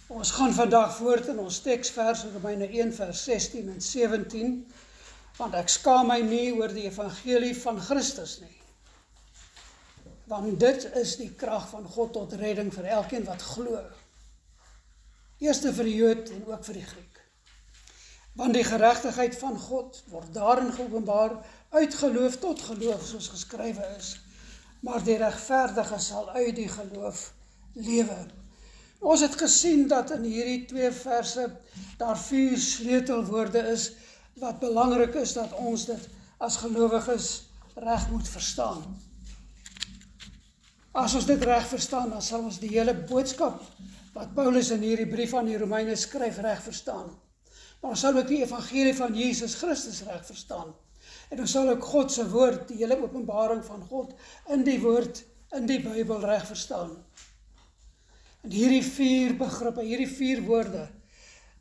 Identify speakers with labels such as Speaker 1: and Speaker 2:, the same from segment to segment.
Speaker 1: Ons gaan vandag voort in ons teksvers, Romeine 1 vers 16 en 17, want ek skaam my nie oor die evangelie van Christus nie. Want dit is die krag van God tot redding vir elkeen wat glo. Eerste vir die Jood en ook vir die Griek. Want die geregtigheid van God word daarin geopenbaar uit geloof tot geloof, soos geskrywe is. Maar die regverdige sal uit die geloof lewe. Ons het gesien dat in hierdie 2 verse daar 4 sleutelwoorde is, wat belangrik is dat ons dit as gelowiges reg moet verstaan. As ons dit reg verstaan, dan sal ons die hele boodskap wat Paulus in hierdie brief aan die Romeine skryf reg verstaan. Maar ons sal ook die evangelie van Jesus Christus reg verstaan. En ons sal ook God se woord, die hele openbaring van God in die woord, in die Bybel reg verstaan. En hierdie 4 begrippe, hierdie 4 woorde,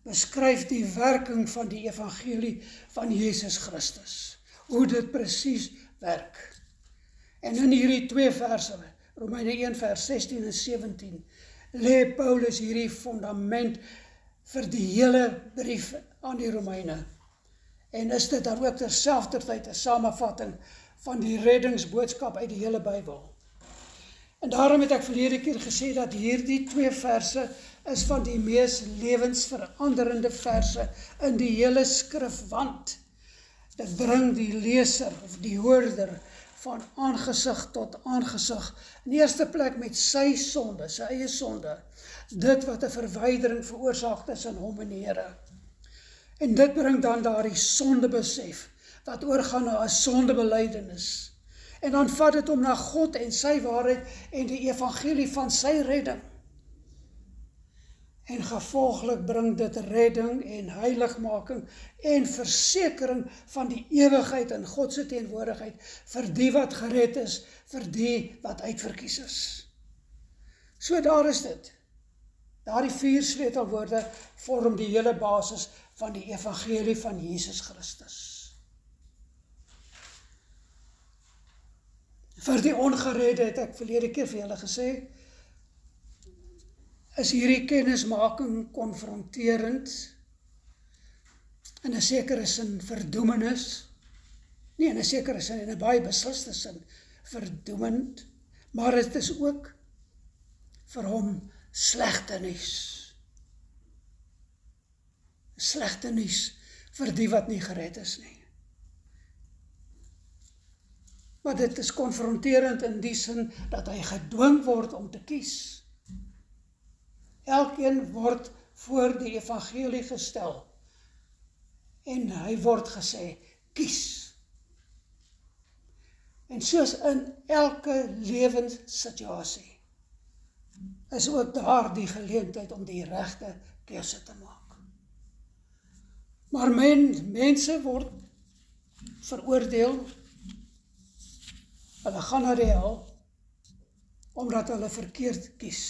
Speaker 1: beskryf die werking van die evangelie van Jesus Christus. Hoe dit presies werk. En in hierdie 2 verse, Romeine 1 vers 16 en 17, lê Paulus hierdie fundament vir die hele brief aan die Romeine. En is dit dan ook terselfdertyd 'n samevatting van die reddingsboodskap uit die hele Bybel. En daarom het ek verlede keer gesê dat hierdie 2 verse is van die mees lewensveranderende verse in die hele skrif, want dit bring die leser of die hoorder van aangesig tot aangesig, in die eerste plek met sy sonde, sy eie sonde, dit wat 'n verwydering veroorsaak tussen hom en die Here. En dit bring dan daardie sondebesef, wat oorgaan na 'n sondebelydenis. En dan vat dit hom na God en sy waarheid en die evangelie van sy redding. En gevolglik bring dit redding en heiligmaking en versekering van die ewigheid in God se teenwoordigheid vir die wat gered is, vir die wat uitverkies is. So daar is dit. Daardie 4 sleutelwoorde vorm die hele basis van die evangelie van Jesus Christus. Vir die ongeredde het ek verlede keer vir julle gesê, is hierdie kennismaking konfronterend, in 'n sekere sin verdoemenis, nie in 'n sekere sin, in 'n baie besliste sin verdoemend, maar dit is ook vir hom slegte nuus. Slegte nuus vir die wat nie gered is nie. Maar dit is konfronterend in die sin dat hy gedwing word om te kies. Elkeen word voor die evangelie gestel en hy word gesê, kies. En soos in elke lewenssituasie is ook daar die geleentheid om die regte keuse te maak. Maar mense word veroordeel, hulle gaan na die hel, omdat hulle verkeerd kies.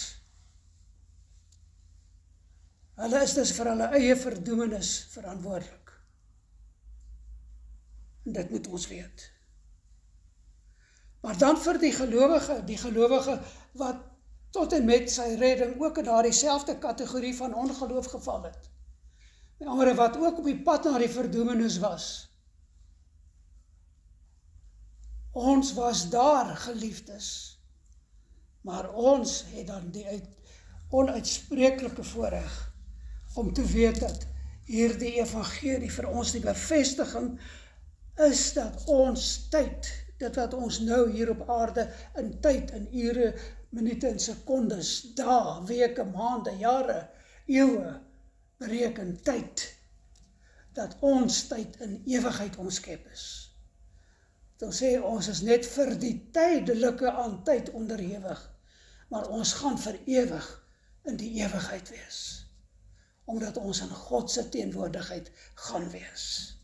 Speaker 1: Hulle is dus vir hulle eie verdoemenis verantwoordelik. En dit moet ons weet. Maar dan vir die gelowige wat tot en met sy redding ook in daardie selfde kategorie van ongeloof geval het. Met andere wat ook op die pad na die verdoemenis was. Ons was daar, geliefdes, maar ons het dan die onuitspreeklike voorreg om te weet dat hierdie evangelie vir ons die bevestiging is dat ons tyd, dit wat ons nou hier op aarde in tyd, in ure, minute en sekondes, dae, weke, maande, jare, eeue, bereken tyd, dat ons tyd in ewigheid omskep is. Dit wil sê, ons is net vir die tydelike aan tyd onderhewig, maar ons gaan vir ewig in die ewigheid wees, omdat ons in God se teenwoordigheid gaan wees.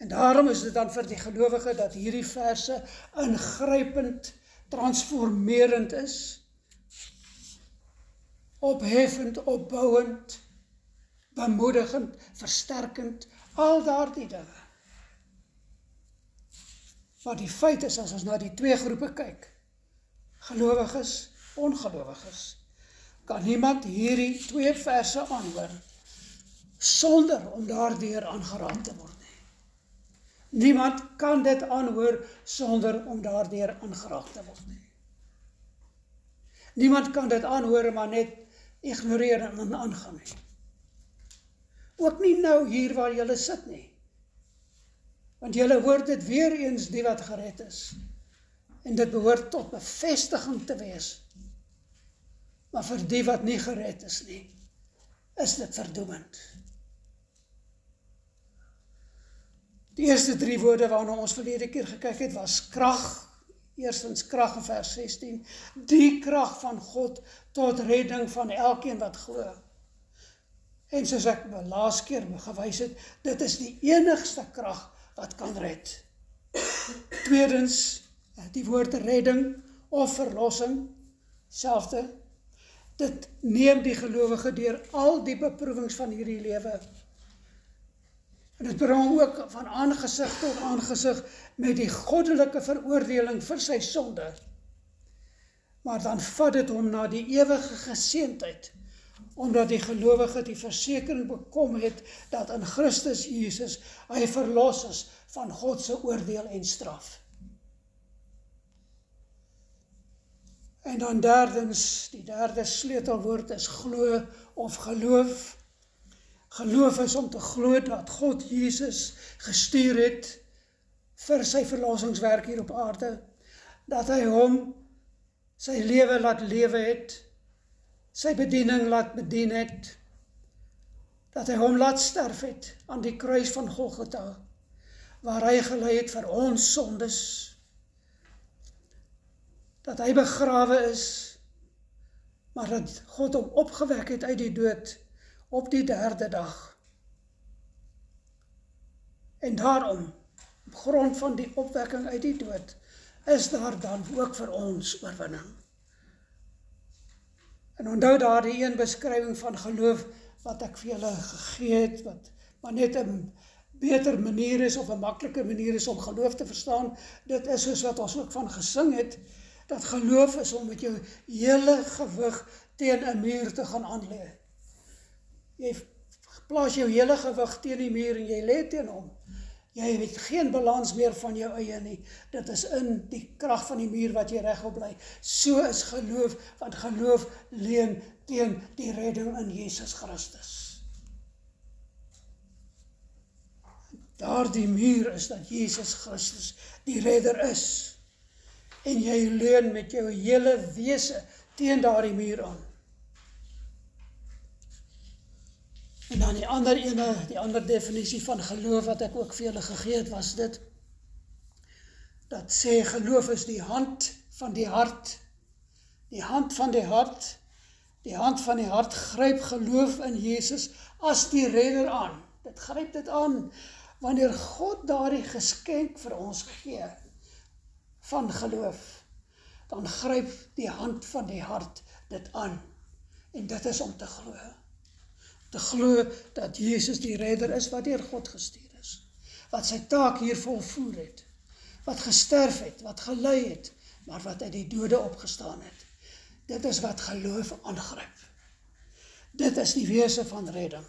Speaker 1: En daarom is dit dan vir die gelowige dat hierdie verse ingrypend, transformerend is, opheffend, opbouend, bemoedigend, versterkend, al daardie dinge. Maar die feit is, as ons na die 2 groepe kyk, gelowiges, ongelowiges, kan niemand hierdie 2 verse aanhoor sonder om daardeur aangeraak te word nie. Niemand kan dit aanhoor sonder om daardeur aangeraak te word nie. Niemand kan dit aanhoor maar net ignoreer en aangaan nie. Ook nie nou hier waar julle sit nie. Want julle hoor dit weer eens die wat gered is. En dit behoort tot bevestiging te wees. Maar vir die wat nie gered is nie, is dit verdoemend. Die eerste 3 woorde waarna ons verlede keer gekyk het, was krag. Eerstens krag in vers 16. Die krag van God tot redding van elkeen wat glo. En soos ek laas keer gewys het, dit is die enigste krag wat kan red. Tweedens, die woord redding of verlossing, selfde. Dit neem die gelowige deur al die beproewings van hierdie lewe. En dit bring hom ook van aangesig tot aangesig met die goddelike veroordeling vir sy sonde. Maar dan vat dit hom na die ewige geseentheid, omdat die gelowige die versekering bekom het dat in Christus Jesus hy verlos is van God se oordeel en straf. En dan derdens, die derde sleutelwoord is glo of geloof. Geloof is om te glo dat God Jesus gestuur het vir sy verlossingswerk hier op aarde, dat hy hom sy lewe laat lewe het, sy bediening laat bedien het, dat hy hom laat sterf het aan die kruis van Golgotha, waar hy gelei het vir ons sondes, dat hy begrawe is, maar dat God hom opgewek het uit die dood op die 3de dag. En daarom, op grond van die opwekking uit die dood, is daar dan ook vir ons oorwinning. En onthou daar die een beskrywing van geloof wat ek vir julle gegee het, wat maar net 'n beter manier is of 'n makliker manier is om geloof te verstaan. Dit is soos wat ons ook van gesing het, dat geloof is om met jou hele gewig teen 'n muur te gaan aanlê. Jy plaas jou hele gewig teen die muur en jy lê teen hom. Jy het geen balans meer van jou eie nie. Dit is in die krag van die muur wat jy regop bly. So is geloof, want geloof leun teen die redding in Jesus Christus. Daardie muur is dat Jesus Christus die redder is. En jy leun met jou hele wese teen daardie muur aan. En dan die ander definisie van geloof wat ek ook vir julle gegee het, was dit, dat sê geloof is die hand van die hart. Die hand van die hart, die hand van die hart gryp geloof in Jesus as die redder aan. Dit gryp dit aan, wanneer God daardie geskenk vir ons gee, van geloof, dan gryp die hand van die hart dit aan. En dit is om te glo. Te glo dat Jesus die redder is wat deur God gestuur is. Wat sy taak hier volvoer het. Wat gesterf het, wat gelei het, maar wat uit die dode opgestaan het. Dit is wat geloof aangryp. Dit is die wese van redding.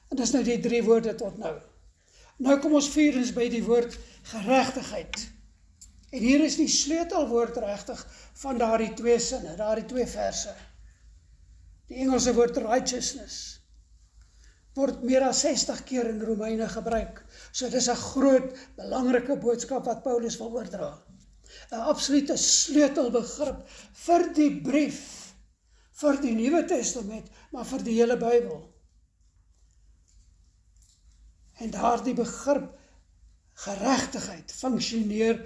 Speaker 1: En dis nou die 3 woorde tot nou. Nou kom ons vierens by die woord geregtigheid. En hier is die sleutelwoord regtig van daardie 2 sinne, daardie 2 verse. Die Engelse woord righteousness word meer as 60 keer in Romeine gebruik. So dis 'n groot, belangrike boodskap wat Paulus wil oordra. 'n Absolute sleutelbegrip vir die brief, vir die Nuwe Testament, maar vir die hele Bybel. En daardie begrip geregtigheid funksioneer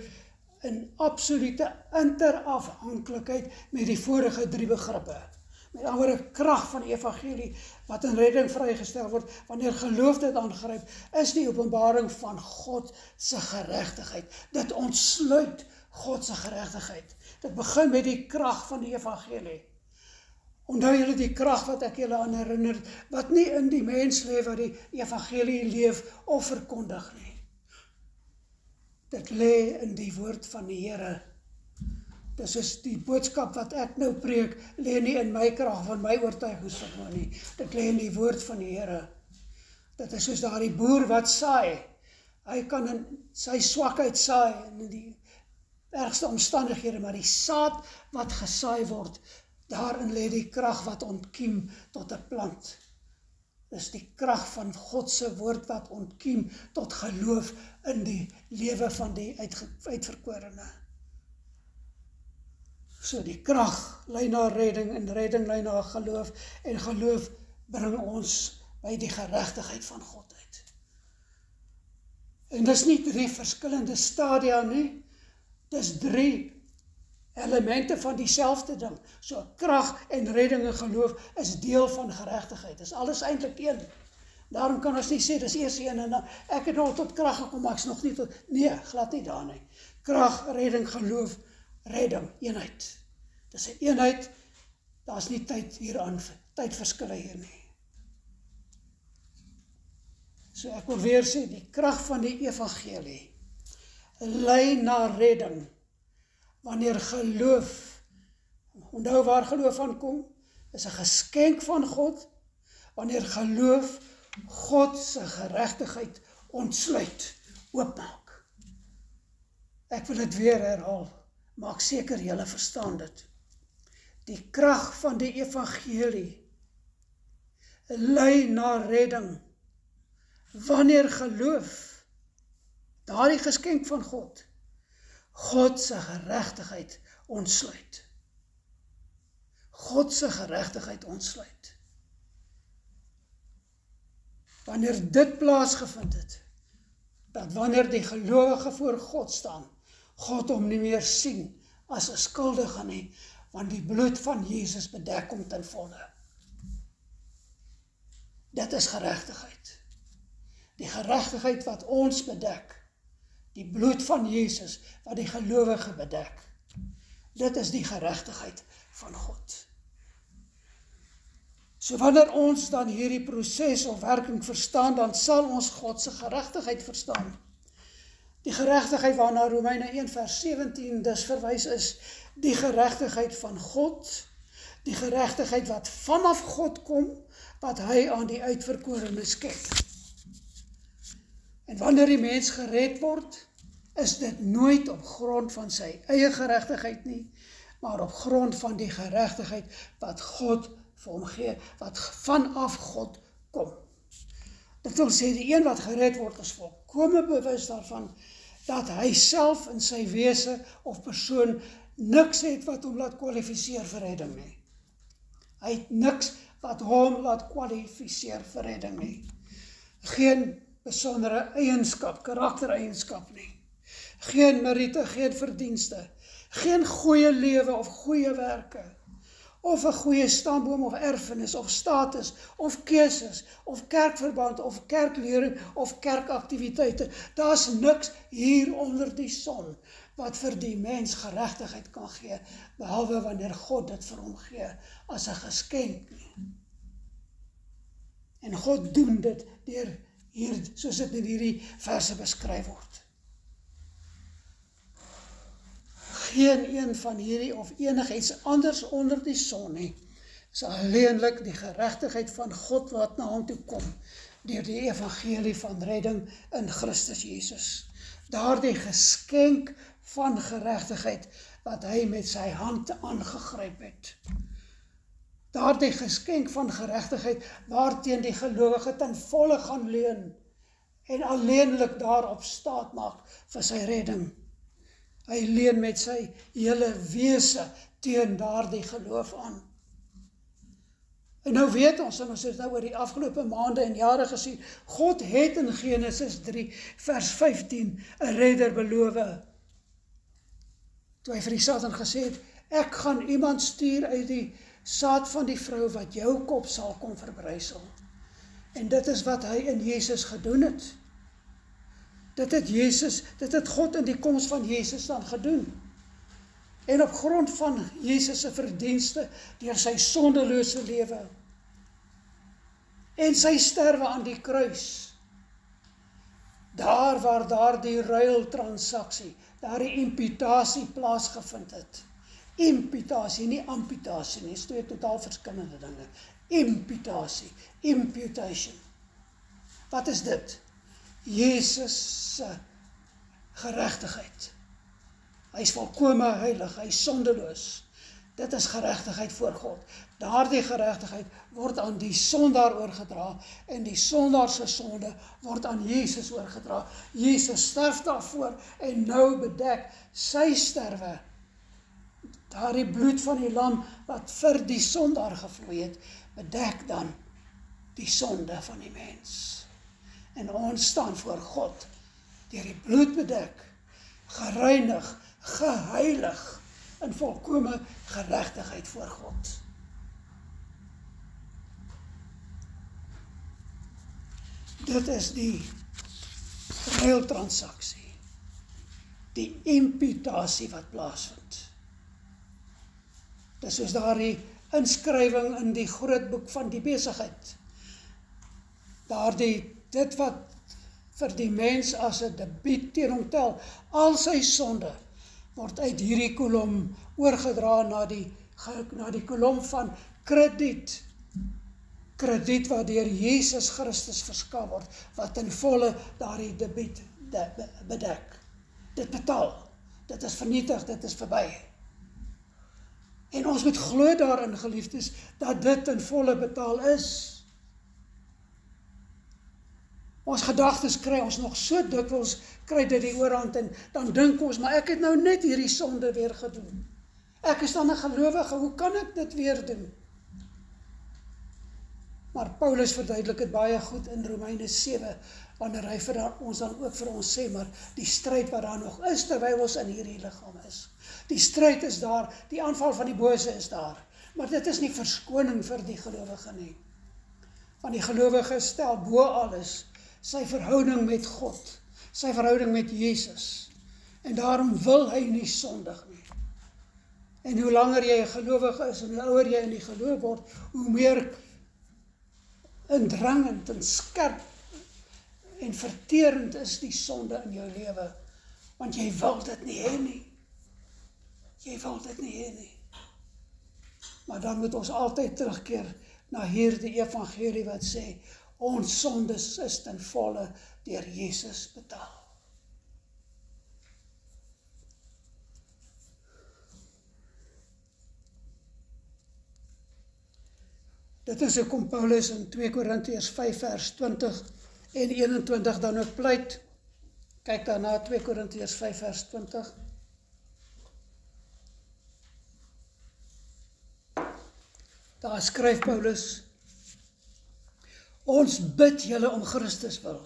Speaker 1: in absolute interafhanklikheid met die vorige 3 begrippe. Met ander woorde, krag van die evangelie wat in redding vrygestel word, wanneer geloof dit aangryp, is die openbaring van God se geregtigheid. Dit ontsluit God se geregtigheid. Dit begin met die krag van die evangelie. Onthou julle die krag wat ek julle aan herinner, wat nie in die mens lê wat die evangelie leef of verkondig nie. Dit lê in die woord van die Here. Dis is die boodskap wat ek nou preek, lê nie in my krag van my oortuigingsvermoë nie. Dit lê in die woord van die Here. Dit is soos daardie boer wat saai. Hy kan in sy swakheid saai in die ergste omstandighede, maar die saad wat gesaai word, daarin lê die krag wat ontkiem tot 'n plant. Dis die krag van God se woord wat ontkiem tot geloof in die lewe van die uitverkorene. So die krag lei na redding en redding lei na geloof en geloof bring ons by die geregtigheid van God uit. En dis nie 3 verskillende stadia nie, dis 3 elemente van dieselfde ding. So krag en redding en geloof is deel van geregtigheid. Dis alles eintlik een. Daarom kan ons nie sê dis eers een en dan ek het al tot krag gekom, maar ek's nog nie tot nee, glad nie daar nie. Krag, redding, geloof, redding, eenheid. Dis 'n eenheid. Daar's nie tyd hieraan, tydverskille hier nie. So ek wil weer sê die krag van die evangelie lei na redding. Wanneer geloof, onthou waar geloof van kom, is 'n geskenk van God, wanneer geloof God se geregtigheid ontsluit, oopmaak. Ek wil dit weer herhaal, maak seker julle verstaan dit. Die krag van die evangelie lei na redding, wanneer geloof, daardie geskenk van God se geregtigheid ontsluit. God se geregtigheid ontsluit. Wanneer dit plaasgevind het, dat wanneer die gelowige voor God staan, God hom nie meer sien as 'n skuldige nie, want die bloed van Jesus bedek hom ten volle. Dit is geregtigheid. Die geregtigheid wat ons bedek, die bloed van Jesus wat die gelowige bedek. Dit is die geregtigheid van God. So wanneer ons dan hierdie proses of werking verstaan, dan sal ons God se geregtigheid verstaan. Die geregtigheid waarna Romeine 1 vers 17 dus verwys is, die geregtigheid van God, die geregtigheid wat vanaf God kom, wat hy aan die uitverkorenes skep. En wanneer die mens gered word, is dit nooit op grond van sy eie geregtigheid nie, maar op grond van die geregtigheid wat God vir hom gee, wat vanaf God kom. Dit wil sê, die een wat gered word is volkome bewus daarvan, dat hy self in sy wese of persoon niks het wat hom laat kwalifiseer vir redding nie. Hy het niks wat hom laat kwalifiseer vir redding nie. Geen besondere eienskap, karaktereienskap nie. Geen meriete, geen verdienste, geen goeie lewe of goeie werke, of 'n goeie stamboom of erfenis of status of keuses of kerkverband of kerklering of kerkaktiwiteite. Daar's niks hier onder die son wat vir die mens geregtigheid kan gee, behalwe wanneer God dit vir hom gee as 'n geskenk nie. En God doen dit deur hier, soos dit in hierdie verse beskryf word. Geen een van hierdie of enigiets anders onder die son nie, is alleenlik die geregtigheid van God wat na hom toe kom, deur die evangelie van redding in Christus Jesus. Daardie geskenk van geregtigheid wat hy met sy hand aangegryp het. Daardie geskenk van geregtigheid waarteen die gelowige ten volle gaan leun en alleenlik daarop staat maak vir sy redding. Hy leun met sy hele wese teen daardie geloof aan. En nou weet ons, en ons het nou oor die afgelope maande en jare gesien, God het in Genesis 3 vers 15 'n redder beloof. Toe hy vir die Satan gesê het, ek gaan iemand stuur uit die saad van die vrou wat jou kop sal kom verbrysel. En dit is wat hy in Jesus gedoen het. Dit het God in die koms van Jesus dan gedoen. En op grond van Jesus se verdienste, deur sy sondelose lewe en sy sterwe aan die kruis, daar waar daardie ruiltransaksie, daardie imputasie plaasgevind het, Imputasie, nie amputasie nie, is twee totaal verskillende dinge. Imputasie, imputation. Wat is dit? Jesus se geregtigheid. Hy is volkome heilig, hy is sondeloos. Dit is geregtigheid voor God. Daardie geregtigheid word aan die sondaar oorgedra en die sondaar se sonde word aan Jesus oorgedra. Jesus sterf daarvoor en nou bedek sy sterwe. Daardie bloed van die lam wat vir die sondaar gevloei het, bedek dan die sonde van die mens. En ons staan voor God, deur die bloed bedek, gereinig, geheilig, in volkome geregtigheid voor God. Dit is die ruiltransaksie, die imputasie wat plaasvind. Dis soos daardie inskrywing in die groot boek van die besigheid. Dit wat vir die mens as 'n debiet teen hom tel, al sy sonde word uit hierdie kolom oorgedra na die kolom van krediet. Krediet wat deur Jesus Christus verskaf word, wat in volle daardie debiet bedek. Dit betaal. Dit is vernietig, dit is verby. En ons moet glo daarin, geliefdes, dat dit in volle betaal is. Ons gedagtes kry ons nog so dikwels, kry dit die oorhand en dan dink ons, maar ek het nou net hierdie sonde weer gedoen. Ek is dan 'n gelowige, hoe kan ek dit weer doen? Maar Paulus verduidelik het baie goed in Romeine 7, wanneer hy ons dan ook vir ons sê, maar die stryd wat daar nog is, terwyl ons in hierdie liggaam is. Die stryd is daar, die aanval van die bose is daar, maar dit is nie verskoning vir die gelowige nie. Want die gelowige stel bo alles sy verhouding met God, sy verhouding met Jesus, en daarom wil hy nie sondig nie. En hoe langer jy 'n gelowige is, en hoe ouer jy in die geloof word, hoe meer indringend en skerp en verterend is die sonde in jou lewe, want jy wil dit nie hê nie. Jy wil dit nie hê nie. Maar dan moet ons altyd terugkeer na hierdie evangelie wat sê, ons sondes is ten volle deur Jesus betaal. Dit is hoekom Paulus in 2 Korintiërs 5 vers 20 en 21 dan ook pleit. Kyk daarna 2 Korintiërs 5 vers 20. Daar skryf Paulus, ons bid julle om Christus wil.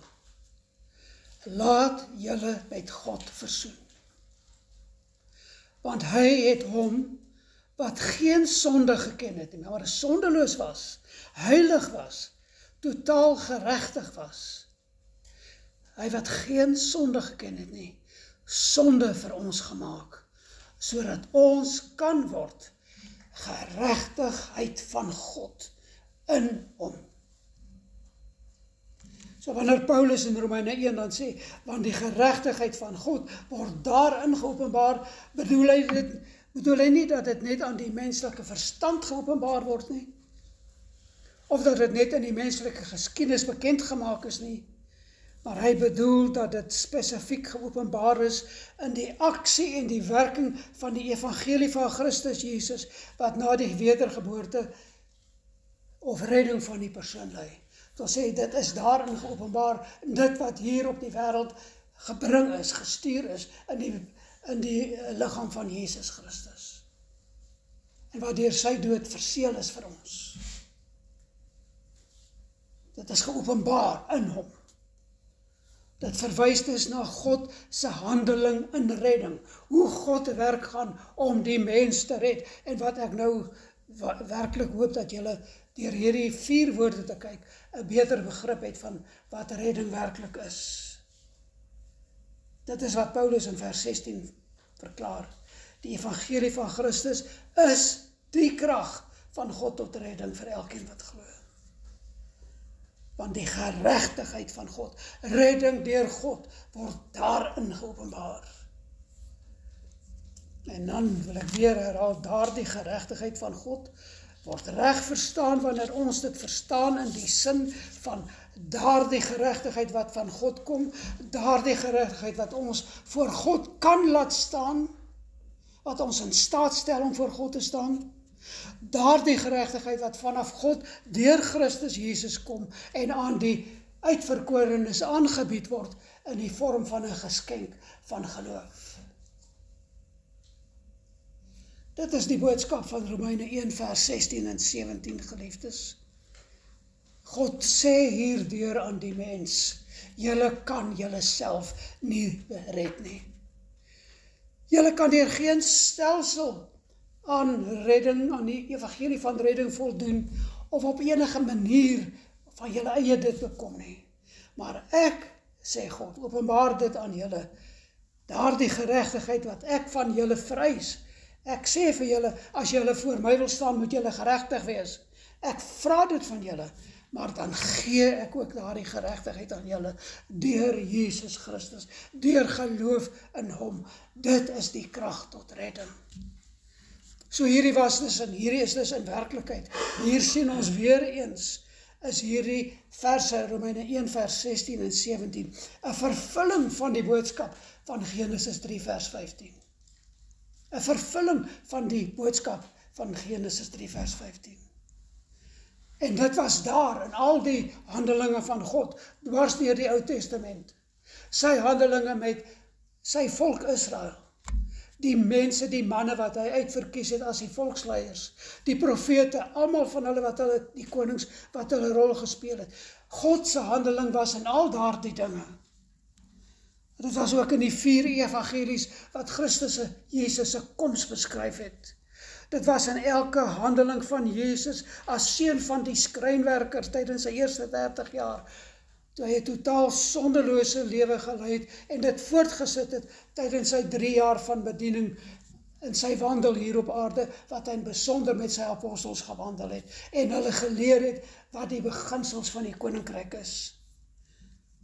Speaker 1: Laat julle met God versoen. Want hy het hom wat geen sonde geken het, maar sondeloos was, heilig was, totaal geregtig was. Hy wat geen sonde geken het nie, sonde vir ons gemaak, sodat ons kan word geregtigheid van God in hom. So wanneer Paulus in Romeine 1 dan sê, want die geregtigheid van God word daarin geopenbaar, bedoel hy nie dat dit net aan die menslike verstand geopenbaar word nie, of dat dit net in die menslike geskiedenis bekend gemaak is nie, maar hy bedoel dat dit spesifiek geopenbaar is in die aksie en die werking van die evangelie van Christus Jesus, wat na die wedergeboorte of redding van die persoon lei. Dit wil sê, dit is daarin geopenbaar, dit wat hier op die wêreld gebring is, gestuur is, in die liggaam van Jesus Christus. En wat deur sy dood verseël is vir ons. Dit is geopenbaar in hom. Dit verwys dus na God se handeling in redding, hoe God te werk gaan om die mens te red, en wat ek nou werklik hoop dat julle deur hierdie 4 woorde te kyk, 'n beter begrip het van wat redding werklik is. Dit is wat Paulus in vers 16 verklaar. Die evangelie van Christus is die krag van God tot redding vir elkeen wat glo. Want die geregtigheid van God, redding deur God, word daarin geopenbaar. En dan wil ek weer herhaal, daardie geregtigheid van God word reg verstaan wanneer ons dit verstaan in die sin van daardie geregtigheid wat van God kom, daardie geregtigheid wat ons voor God kan laat staan, wat ons in staat stel om voor God te staan, daardie geregtigheid wat vanaf God deur Christus Jesus kom en aan die uitverkorenes aangebied word in die vorm van 'n geskenk van geloof. Dit is die boodskap van Romeine 1 vers 16 en 17, geliefdes. God sê hierdeur aan die mens, julle kan julle self nie red nie. Julle kan deur geen stelsel aan redding, aan die evangelie van redding voldoen, of op enige manier van julle eie dit bekom nie. Maar ek, sê God, openbaar dit aan julle, daardie geregtigheid wat ek van julle vereis. Ek sê vir julle, as julle voor my wil staan, moet julle geregtig wees. Ek vra dit van julle, maar dan gee ek ook daardie geregtigheid aan julle, deur Jesus Christus, deur geloof in hom. Dit is die krag tot redding. So hierdie was dus en hierdie is dus in werklikheid. Hier sien ons weer eens, is hierdie verse, Romeine 1 vers 16 en 17, 'n vervulling van die boodskap van Genesis 3 vers 15. 'n vervulling van die boodskap van Genesis 3 vers 15. En dit was daar in al die handelinge van God, dwars deur die Ou Testament. Sy handelinge met sy volk Israel. Die mense, die manne wat hy uitverkies het as die volksleiers, die profete, almal van hulle, die konings wat hulle rol gespeel het. God se handeling was in al daardie dinge. Dit was ook in die 4 evangelies wat Christus Jesus se koms beskryf het. Dit was in elke handeling van Jesus as seun van die skrynwerker tydens sy eerste 30 jaar, toe hy 'n totaal sondelose lewe gelei het en dit voortgesit het tydens sy 3 jaar van bediening in sy wandel hier op aarde, wat hy besonder met sy apostels gewandel het en hulle geleer het wat die beginsels van die koninkryk is.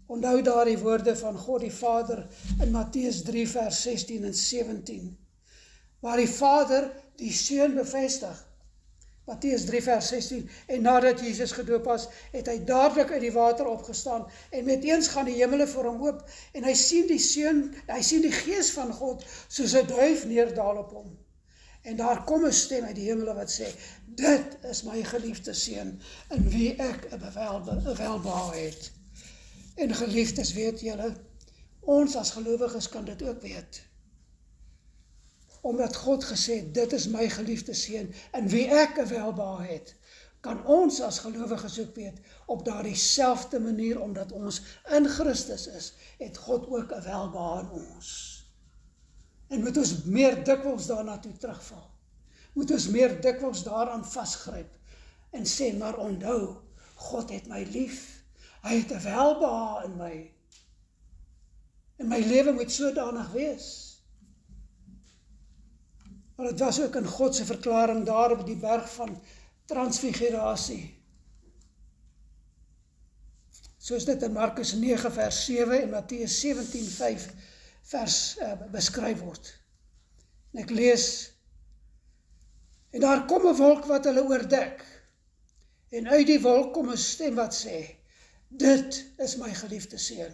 Speaker 1: Onthou daar die woorde van God die Vader in Matteus 3 vers 16 en 17, waar die Vader die Seun bevestig. Matteus 3 vers 16, en nadat Jesus gedoop was, het hy dadelik uit die water opgestaan, en met eens gaan die hemele voor hom oop, en hy sien die Seun, hy sien die Gees van God, soos 'n duif neerdaal op hom. En daar kom 'n stem uit die hemele wat sê, dit is my geliefde Seun, in wie ek 'n welbehae het. En geliefdes, weet julle, ons as gelowiges kan dit ook weet. Omdat God gesê het, dit is my geliefde Seun, in wie ek 'n welbehae het, kan ons as gelowiges ook weet, op daardie selfde manier, omdat ons in Christus is, het God ook 'n welbehae in ons. En moet ons meer dikwels daarna toe terugval. Moet ons meer dikwels daaraan vasgryp, en sê, maar onthou, God het my lief, hy het 'n welbehae in my, en my lewe moet sodanig wees. Maar het was ook in God se verklaring daar op die berg van transfigurasie. Soos dit in Markus 9 vers 7 en Matteus 17 5 vers beskryf word. En ek lees, en daar kom 'n wolk wat hulle oordek, en uit die wolk kom 'n stem wat sê, dit is my geliefde Seun,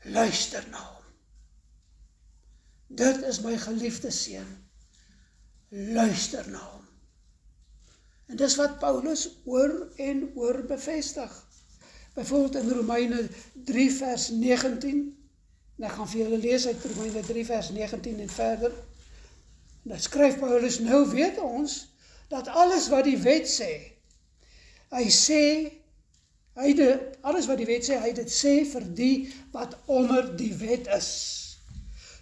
Speaker 1: luister na hom. Dit is my geliefde Seun, luister na hom. En dis wat Paulus oor en oor bevestig. Byvoorbeeld in Romeine 3 vers 19, en ek gaan vir julle lees uit Romeine 3 vers 19 en verder. En dan skryf Paulus, nou weet ons, dat alles wat die wet sê, alles wat die wet sê, hy dit sê vir die wat onder die wet is,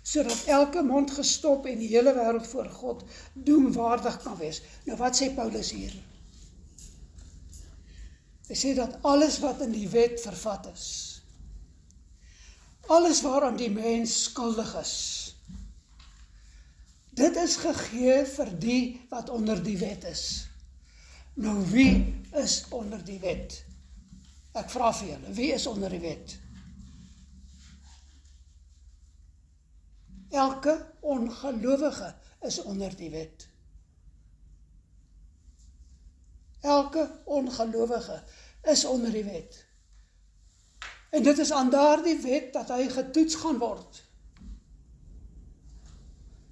Speaker 1: sodat elke mond gestop en die hele wêreld voor God doemwaardig kan wees. Nou wat sê Paulus hier? Hy sê dat alles wat in die wet vervat is, alles waaraan die mens skuldig is, dit is gegee vir die wat onder die wet is. Nou wie is onder die wet? Ek vra vir julle, wie is onder die wet? Elke ongelowige is onder die wet. Elke ongelowige is onder die wet. En dit is aan daardie wet dat hy getoets gaan word.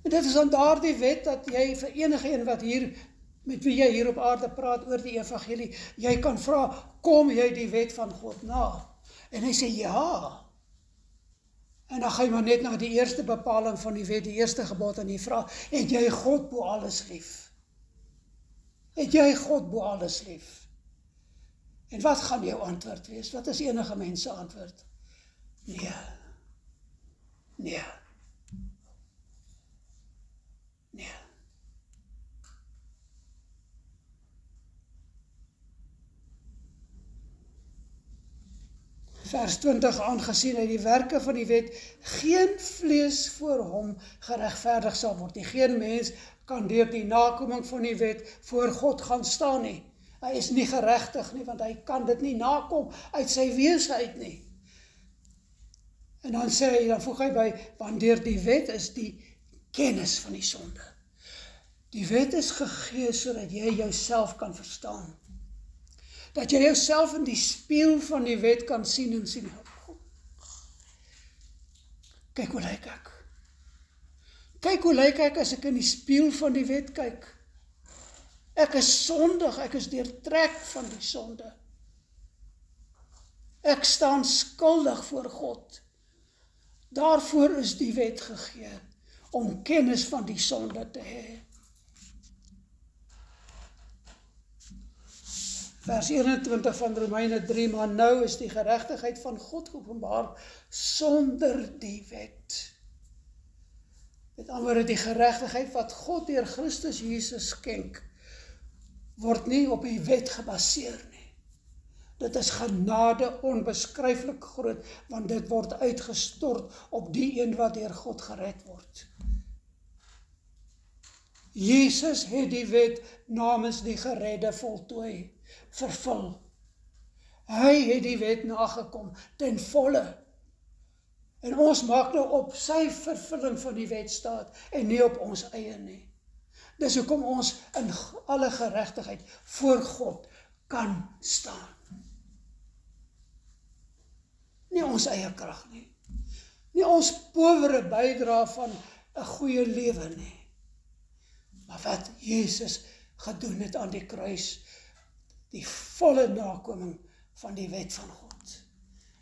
Speaker 1: En dit is aan daardie wet dat jy vir enige een wat hier, met wie jy hier op aarde praat oor die evangelie, jy kan vra, kom jy die wet van God na? En hy sê ja. En dan ga jy maar net na die eerste bepaling van die wet, die eerste gebod, en jy vra, het jy God bo alles lief? Het jy God bo alles lief? En wat gaan jou antwoord wees? Wat is enige mens se antwoord? Nee. Nee. Nee. Vers 20, aangesien uit die werke van die wet geen vlees voor hom geregverdig sal word. Geen mens kan deur die nakoming van die wet voor God gaan staan nie. Hy is nie geregtig nie, want hy kan dit nie nakom uit sy wese uit nie. En dan sê hy, dan voeg hy by, want deur die wet is die kennis van die sonde. Die wet is gegee sodat jy jouself kan verstaan. Dat jy jouself in die spieël van die wet kan sien en sien. Kyk hoe lyk ek. Kyk hoe lyk ek as ek in die spieël van die wet kyk. Ek is sondig, ek is deurtrek van die sonde. Ek staan skuldig voor God. Daarvoor is die wet gegee, om kennis van die sonde te hê. Vers 21 van Romeine 3, maar nou is die geregtigheid van God geopenbaar sonder die wet. Met ander woorde, die geregtigheid wat God deur Christus Jesus skenk, word nie op die wet gebaseer nie. Dit is genade onbeskryflik groot, want dit word uitgestort op die een wat deur God gered word. Jesus het die wet namens die geredde voltooi, vervul. Hy het die wet nagekom ten volle. En ons maak nou op sy vervulling van die wet staat en nie op ons eie nie. Dis hoekom ons in alle geregtigheid voor God kan staan. Nie ons eie krag nie. Nie ons powere bydra van 'n goeie lewe nie. Maar wat Jesus gedoen het aan die kruis, die volle nakoming van die wet van God.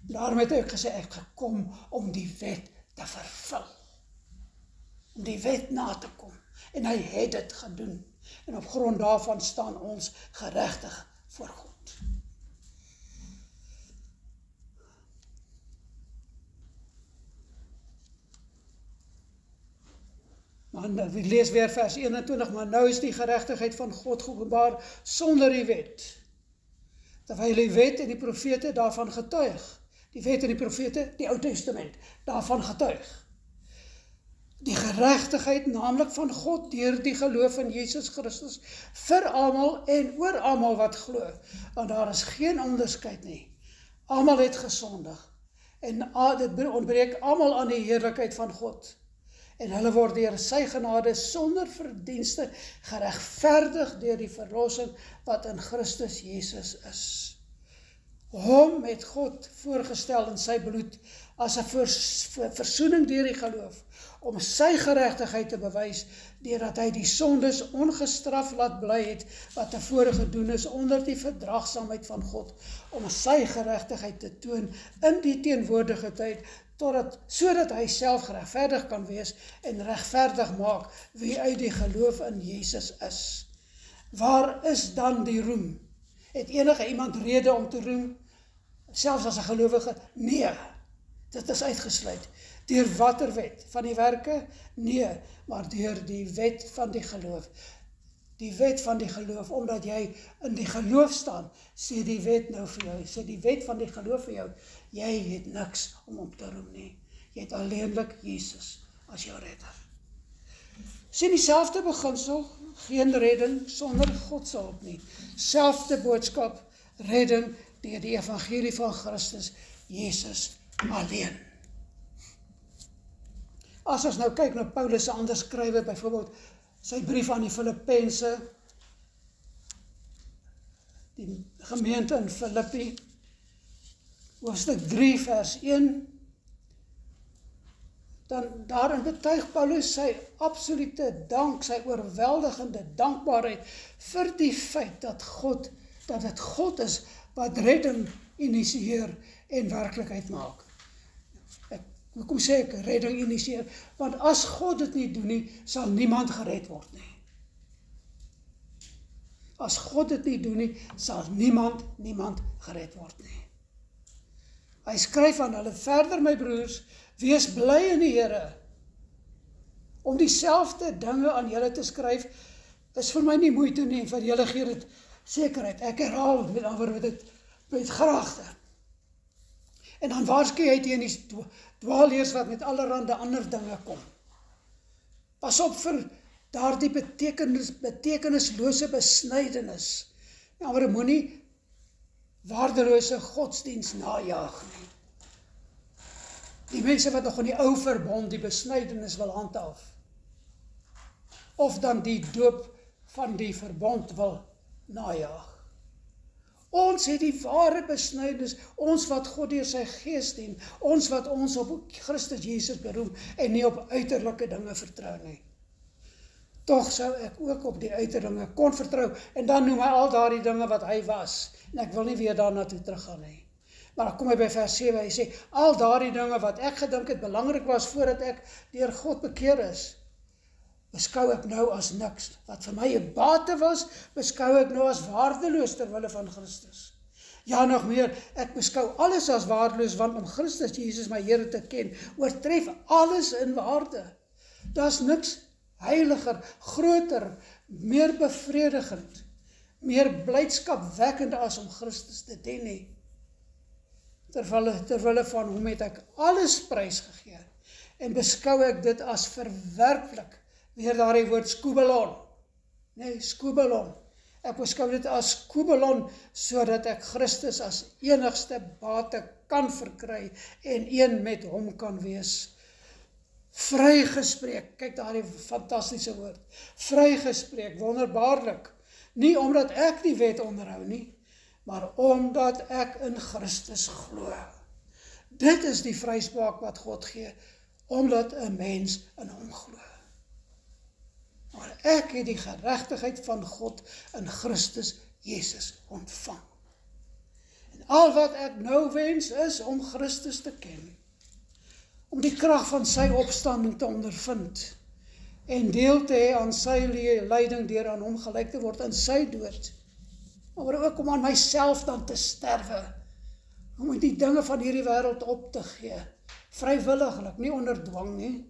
Speaker 1: Daarom het hy ook gesê, ek gekom om die wet te vervul. Om die wet na te kom. En hy het dit gedoen. En op grond daarvan staan ons geregtig voor God. Maar we lees weer vers 21, maar nou is die geregtigheid van God geopenbaar sonder die wet. Terwyl die wet en die profete daarvan getuig. Die wet en die profete, die Ou Testament, daarvan getuig. Die geregtigheid naamlik van God deur die geloof in Jesus Christus vir almal en oor almal wat glo. Want daar is geen onderskeid nie. Almal het gesondig. En dit ontbreek almal aan die heerlikheid van God. En hulle word deur sy genade sonder verdienste geregverdig deur die verlossing wat in Christus Jesus is. Hom het God voorgestel in sy bloed as 'n versoening deur die geloof, om sy geregtigheid te bewys, deurdat hy die sondes ongestraf laat bly het, wat tevore gedoen is onder die verdraagsaamheid van God, om sy geregtigheid te toon in die teenwoordige tyd, sodat hy self geregverdig kan wees en regverdig maak wie uit die geloof in Jesus is. Waar is dan die roem? Het enige iemand rede om te roem? Selfs as 'n gelowige? Nee, dit is uitgesluit. Deur watter wet? Van die werke? Nee, maar deur die wet van die geloof. Die wet van die geloof, omdat jy in die geloof staan, sê die wet nou vir jou, sê die wet van die geloof vir jou, jy het niks om op te roem nie. Jy het alleenlik Jesus as jou redder. Sien dieselfde beginsel, geen redding sonder God se hulp nie. Selfde boodskap, redding deur die evangelie van Christus, Jesus alleen. As ons nou kyk na Paulus se ander skrywe, byvoorbeeld sy brief aan die Filippense, die gemeente in Filippi, hoofstuk 3 vers 1, dan daarin betuig Paulus sy absolute dank, sy oorweldigende dankbaarheid vir die feit dat dit God is wat redding initieer en werklikheid maak. Hoekom sê ek redding initieer? Want as God dit nie doen nie, sal niemand gered word nie. As God dit nie doen nie, sal niemand gered word nie. Hy skryf aan hulle verder, my broers, wees bly in die Here. Om dieselfde dinge aan julle te skryf, is vir my nie moeite nie, vir julle gee dit sekerheid. Ek herhaal met ander woorde dit met graagte. En dan waarsku hy teen die dwaalleers wat met allerhande ander dinge kom. Pas op vir daardie betekenislose besnydenis. Maar moenie waardelose godsdienst najaag nie. Die mense wat nog in die ou verbond die besnydenis wil handhaaf, of dan die doop van die verbond wil najaag. Ons het die ware besnydenis, ons wat God deur sy gees dien, ons wat ons op Christus Jesus beroem en nie op uiterlike dinge vertrou nie. Tog sou ek ook op die uiterlinge kon vertrou, en dan noem hy al daardie dinge wat hy was, en ek wil nie weer daarna toe teruggaan nie. Maar dan kom hy by vers 7, hy sê, al daardie dinge wat ek gedink het belangrik was voordat ek deur God bekeer is, beskou ek nou as niks. Wat vir my 'n bate was, beskou ek nou as waardeloos ter wille van Christus. Ja, nog meer, ek beskou alles as waardeloos, want om Christus Jesus my Here te ken, oortref alles in waarde. Daar's niks heiliger, groter, meer bevredigend, meer blydskapwekkend as om Christus te dien nie. Terwille van hom het ek alles prys gegee, en beskou ek dit as verwerplik, weer daardie woord skubelon, skubelon, ek beskou dit as skubelon, sodat ek Christus as enigste bate kan verkry, en een met hom kan wees. Vrygespreek, kyk daardie fantastiese woord, vrygespreek, wonderbaarlik, nie omdat ek die wet onderhou nie, maar omdat ek in Christus glo. Dit is die vryspraak wat God gee, omdat 'n mens in hom glo. Maar ek het die geregtigheid van God in Christus Jesus ontvang. En al wat ek nou wens is om Christus te ken, om die krag van sy opstanding te ondervind, en deel te hê aan sy lyding deur aan hom gelyk te word in sy dood, maar ook om aan myself dan te sterwe, om die dinge van hierdie wêreld op te gee, vrywilliglik, nie onder dwang nie,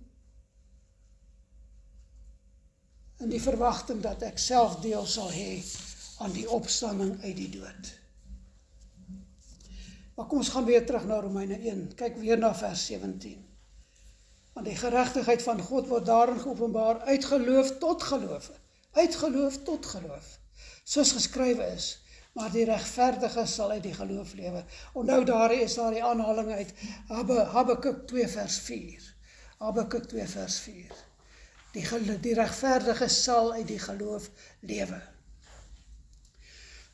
Speaker 1: in die verwagting dat ek self deel sal hê aan die opstanding uit die dood. Maar kom ons gaan weer terug na Romeine 1, kyk weer na vers 17. Want die geregtigheid van God word daarin geopenbaar uit geloof tot geloof, uit geloof tot geloof, soos geskrywe is, maar die regverdige sal uit die geloof lewe. Onthou daarin is daar die aanhaling uit Habakuk 2 vers 4, Habakuk 2 vers 4, die regverdige sal uit die geloof lewe.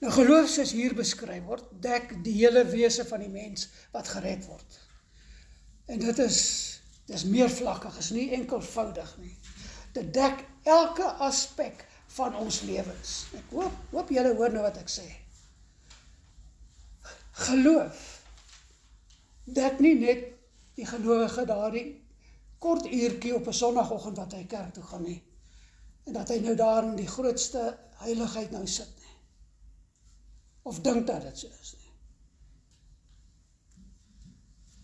Speaker 1: Nou geloof soos hier beskryf word, dek die hele wese van die mens wat gered word. En dit is meervlakkig, is nie enkelvoudig nie. Dit dek elke aspek van ons lewens. Ek hoop julle hoor nou wat ek sê. Geloof dek nie net die gelowige daardie kort uurtjie op 'n sonnagoggend wat hy kerk toe gaan nie, en dat hy nou daar in die grootste heiligheid nou sit nie, of dink dat dit so is nie.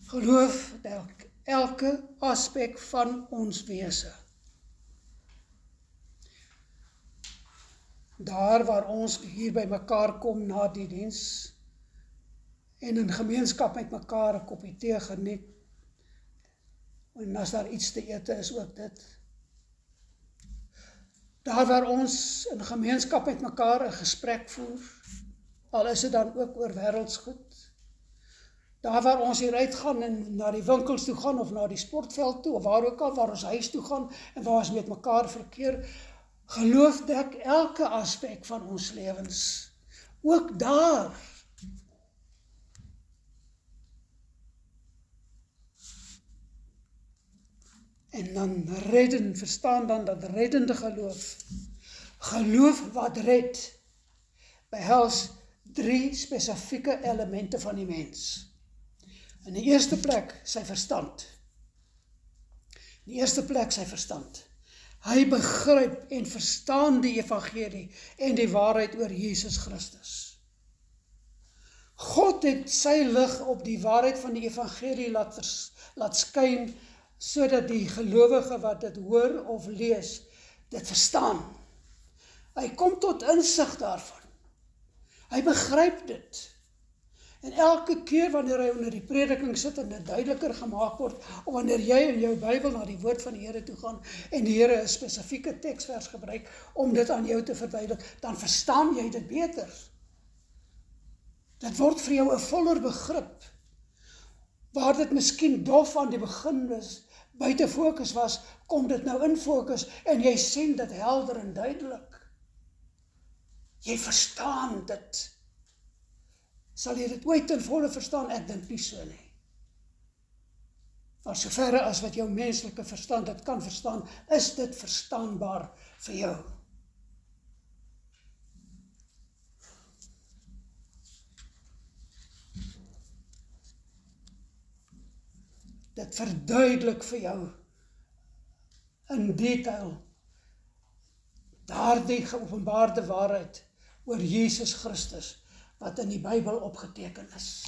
Speaker 1: Geloof dek elke aspek van ons wese. Daar waar ons hier by mekaar kom na die diens, en in gemeenskap met mekaar 'n koppie tee geniet, en as daar iets te ete is ook dit. Daar waar ons in gemeenskap met mekaar 'n gesprek voer, al is dit dan ook oor wêreldsgoed, Daar waar ons hier uitgaan en na die winkels toe gaan of na die sportveld toe of waar ook al, waar ons huis toe gaan en waar ons met mekaar verkeer, geloof dek elke aspek van ons lewens. Ook daar. En dan verstaan dan dat reddende geloof wat red, behels 3 spesifieke elemente van die mens. In die eerste plek sy verstand. In die eerste plek sy verstand. Hy begryp en verstaan die evangelie en die waarheid oor Jesus Christus. God het sy lig op die waarheid van die evangelie laat skyn, sodat die gelowige wat dit hoor of lees, dit verstaan. Hy kom tot insig daarvan. Hy begryp dit. En elke keer wanneer hy onder die prediking sit en dit duideliker gemaak word, of wanneer jy in jou Bybel na die woord van die Here toe gaan, en die Here 'n spesifieke teksvers gebruik, om dit aan jou te verduidelik, dan verstaan jy dit beter. Dit word vir jou 'n voller begrip, waar dit miskien dof aan die begin was, buite fokus was, kom dit nou in fokus, en jy sien dit helder en duidelik. Jy verstaan dit. Sal jy dit ooit ten volle verstaan? Ek dink nie so nie. Maar soverre as wat jou menslike verstand dit kan verstaan, is dit verstaanbaar vir jou. Dit verduidelik vir jou in detail daardie geopenbaarde waarheid oor Jesus Christus wat in die Bybel opgeteken is.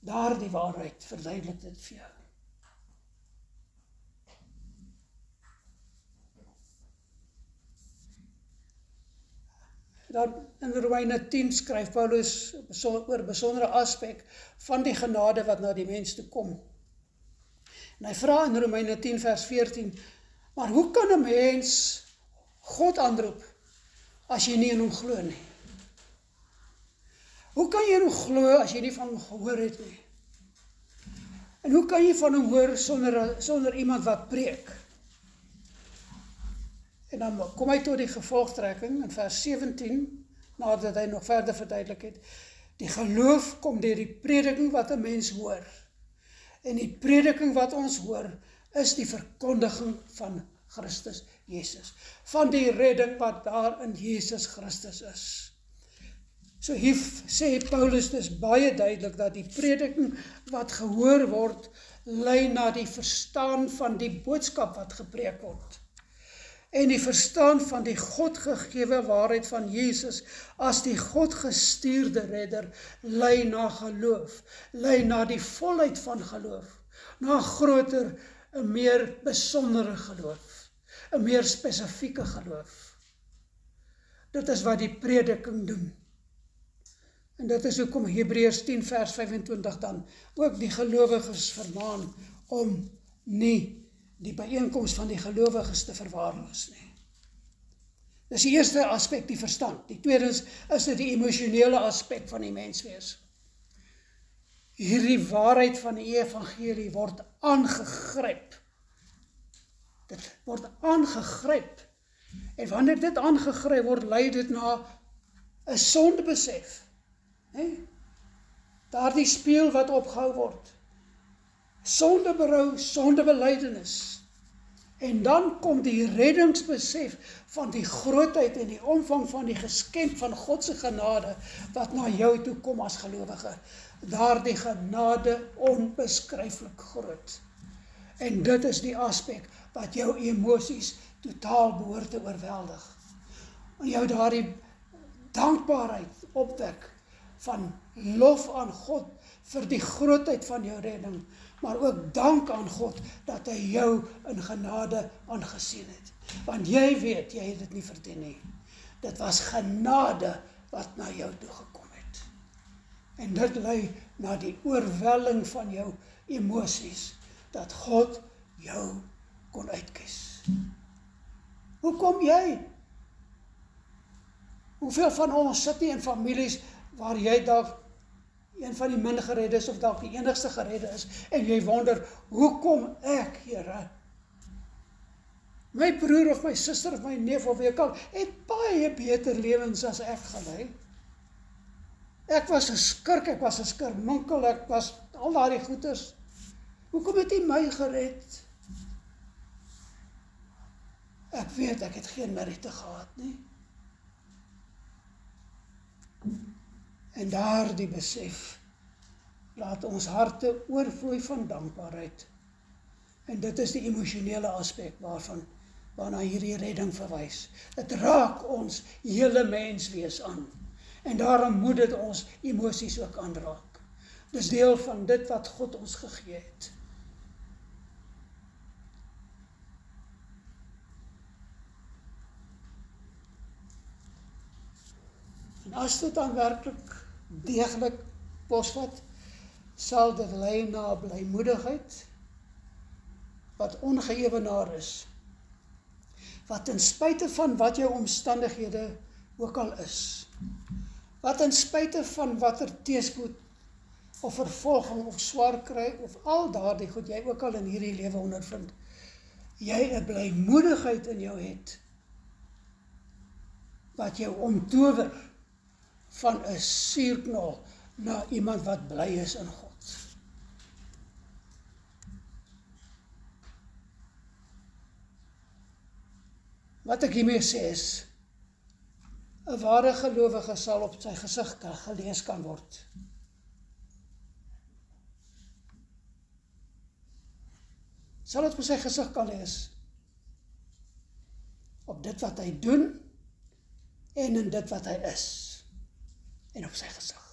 Speaker 1: Daardie waarheid verduidelik dit vir jou. Dan in Romeine 10 skryf Paulus oor 'n besondere aspek van die genade wat na die mens toe kom. En hy vra in Romeine 10 vers 14, maar hoe kan 'n mens God aanroep as jy nie in hom glo nie? Hoe kan jy in hom glo as jy nie van hom gehoor het nie? En hoe kan jy van hom hoor sonder iemand wat preek? En dan kom hy tot die gevolgtrekking in vers 17, nadat hy nog verder verduidelik het. Die geloof kom deur die prediking wat 'n mens hoor. En die prediking wat ons hoor, is die verkondiging van Christus Jesus. Van die redding wat daar in Jesus Christus is. So hier sê Paulus dus baie duidelik dat die prediking wat gehoor word, lei na die verstaan van die boodskap wat gepreek word. En die verstaan van die Godgegewe waarheid van Jesus as die Godgestuurde redder, lei na geloof, lei na die volheid van geloof, na groter, 'n meer besondere geloof, 'n meer spesifieke geloof. Dit is wat die prediking doen. En dit is hoekom Hebreërs 10 vers 25 dan ook die gelowiges vermaan om nie die byeenkoms van die gelowiges te verwaarloos nie. Dis die eerste aspek, die verstand. Die tweede is dit die emosionele aspek van die menswees. Hierdie waarheid van die evangelie word aangegryp. Dit word aangegryp. En wanneer dit aangegryp word, lei dit na 'n sondebesef. Daardie spieël wat opgehou word. Sondeberou, sondebelydenis. En dan kom die reddingsbesef van die grootheid en die omvang van die geskenk van God se genade wat na jou toe kom as gelowige. Daardie genade onbeskryflik groot. En dit is die aspek wat jou emosies totaal behoort te oorweldig. En jou daardie dankbaarheid opwek van lof aan God vir die grootheid van jou redding, maar ook dank aan God dat hy jou in genade aangesien het. Want jy weet, jy het dit nie verdien nie. Dit was genade wat na jou toe gekom het. En dit lei na die oorwelling van jou emosies, dat God jou kon uitkies. Hoe kom jy? Hoeveel van ons sit nie in families waar jy dalk een van die min gereddes of dalk die enigste geredde is, en jy wonder, hoekom ek, Here? My broer of my suster of my neef of wie ook al, het baie beter lewens as ek gelei. Ek was 'n skurk, ek was 'n skurminkel, ek was al daardie goeters. Hoekom het hy my gered? Ek weet, ek het geen meriete gehad nie. En daardie besef laat ons harte oorvloei van dankbaarheid. En dit is die emosionele aspek waarna hierdie redding verwys. Dit raak ons hele menswees aan. En daarom moet dit ons emosies ook aanraak. Dis deel van dit wat God ons gegee het. En as dit dan werklik deeglik posvat, sal dit lei na blymoedigheid, wat ongeëwenaar is, wat ten spyte van wat jou omstandighede ook al is, wat ten spyte van watter teëspoed of vervolging of swaar kry, of al daardie goed jy ook al in hierdie lewe ondervind, jy 'n blymoedigheid in jou het, wat jou omtower van 'n suurknol na iemand wat bly is in God. Wat ek hiermee sê is, 'n ware gelowige sal op sy gesig gelees kan word. Sal dit op sy gesig kan lees, op dit wat hy doen, en in dit wat hy is, en op sy gesig.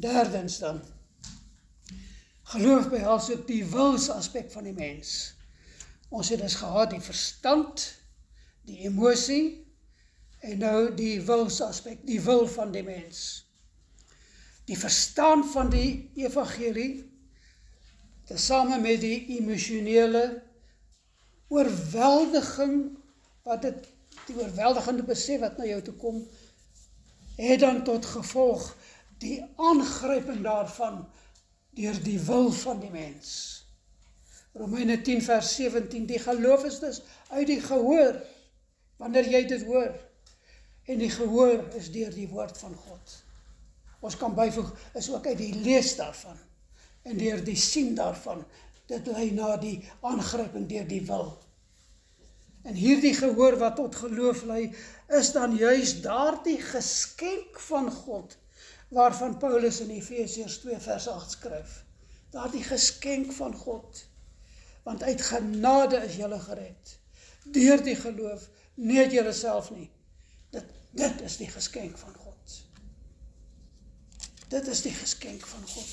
Speaker 1: Derdens dan, geloof behels ook die wilsaspek van die mens. Ons het dus gehad die verstand, die emosie, en nou die wilsaspek, die wil van die mens. Die verstaan van die evangelie, tesame met die emosionele oorweldiging, die oorweldigende besef wat na jou toe kom, het dan tot gevolg die aangryping daarvan deur die wil van die mens. Romeine 10 vers 17, die geloof is dus uit die gehoor, wanneer jy dit hoor, en die gehoor is deur die woord van God. Ons kan byvoeg, is ook uit die lees daarvan, en deur die sien daarvan, dit lei na die aangryping deur die wil. En hierdie gehoor wat tot geloof lei, is dan juist daardie geskenk van God, waarvan Paulus in Efesiërs 2 vers 8 skryf. Daardie geskenk van God, want uit genade is julle gered, deur die geloof, nie uit julle self nie. Dit is die geskenk van God. Dit is die geskenk van God.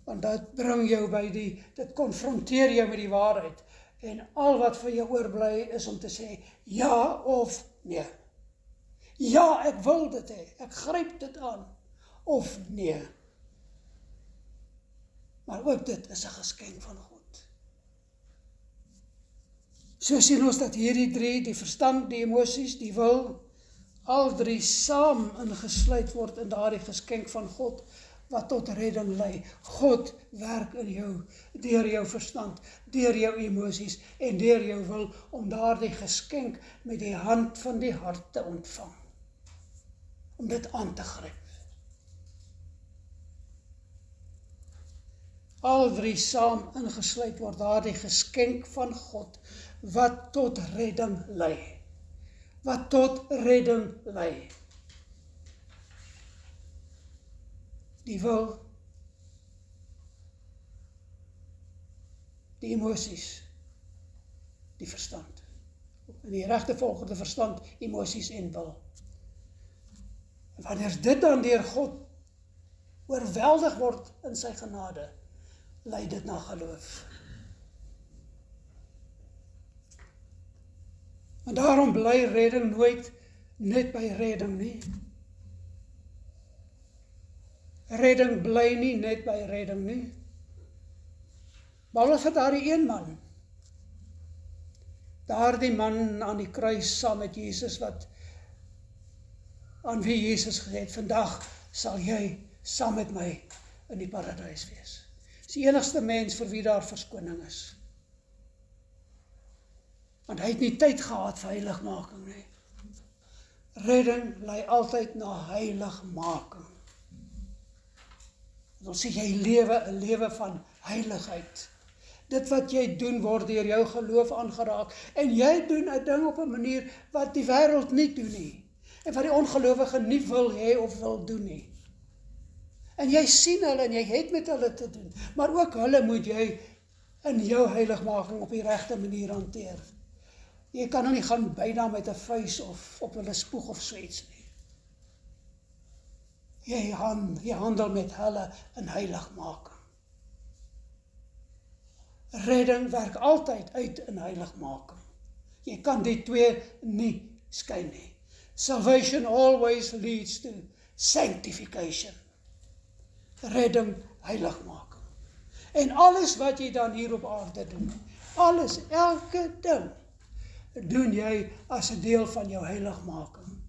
Speaker 1: Want dit bring jou by dit konfronteer jou met die waarheid, en al wat vir jou oorbly is om te sê, ja of nee. Ja, ek wil dit hê, ek gryp dit aan, of nee. Maar ook dit is 'n geskenk van God. So sien ons dat hierdie drie, die verstand, die emosies, die wil, al drie saam ingesluit word in daardie geskenk van God, wat tot redding lei. God werk in jou, deur jou verstand, deur jou emosies en deur jou wil, om daardie geskenk met die hand van die hart te ontvang. Om dit aan te gryp. Al drie saam ingesluit word daardie geskenk van God, wat tot redding lei. Wat tot redding lei. Die wil, die emosies, die verstand. In die regte volgorde verstand, emosies en wil. En wanneer dit dan deur God oorweldig word in sy genade, lei dit na geloof. En daarom bly redding nooit net by redding nie. Redding bly nie net by redding nie. Behalwe vir daardie een man, Daardie man aan die kruis saam met Jesus aan wie Jesus gesê het, vandag sal jy saam met my in die paradys wees. Dis die enigste mens vir wie daar verskoning is. Want hy het nie tyd gehad vir heiligmaking nie. Redding lei altyd na heiligmaking. Dan sê jy lewe 'n lewe van heiligheid. Dit wat jy doen word deur jou geloof aangeraak en jy doen 'n ding op 'n manier wat die wêreld nie doen nie en wat die ongelowige nie wil hê of wil doen nie. En jy sien hulle en jy het met hulle te doen, maar ook hulle moet jy in jou heiligmaking op die regte manier hanteer. Jy kan nie gaan byna met 'n vuis of op hulle spoeg of so iets nie. Jy handel met hulle in heiligmaking. Redding werk altyd uit in heiligmaking. Jy kan die twee nie skei nie. Salvation always leads to sanctification. Redding, heiligmaking. En alles wat jy dan hier op aarde doen, alles, elke ding, doen jy as 'n deel van jou heiligmaking.